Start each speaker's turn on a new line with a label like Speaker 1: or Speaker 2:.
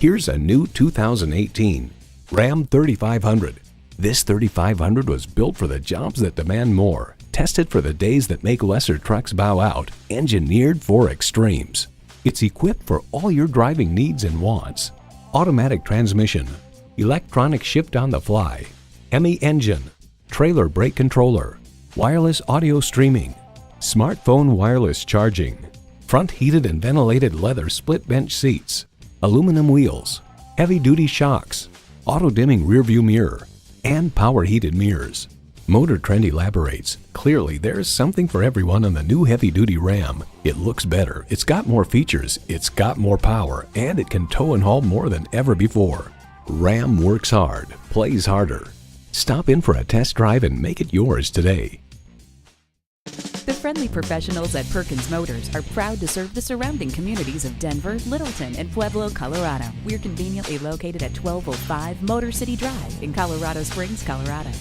Speaker 1: Here's a new 2018 Ram 3500. This 3500 was built for the jobs that demand more, tested for the days that make lesser trucks bow out, engineered for extremes. It's equipped for all your driving needs and wants. Automatic transmission, electronic shift on the fly, ME engine, trailer brake controller, wireless audio streaming, smartphone wireless charging, front heated and ventilated leather split bench seats, aluminum wheels, heavy-duty shocks, auto-dimming rearview mirror, and power heated mirrors. Motor Trend elaborates, clearly there's something for everyone on the new heavy-duty Ram. It looks better, it's got more features, it's got more power, and it can tow and haul more than ever before. Ram works hard, plays harder. Stop in for a test drive and make it yours today.
Speaker 2: The friendly professionals at Perkins Motors are proud to serve the surrounding communities of Denver, Littleton, and Pueblo, Colorado. We're conveniently located at 1205 Motor City Drive in Colorado Springs, Colorado.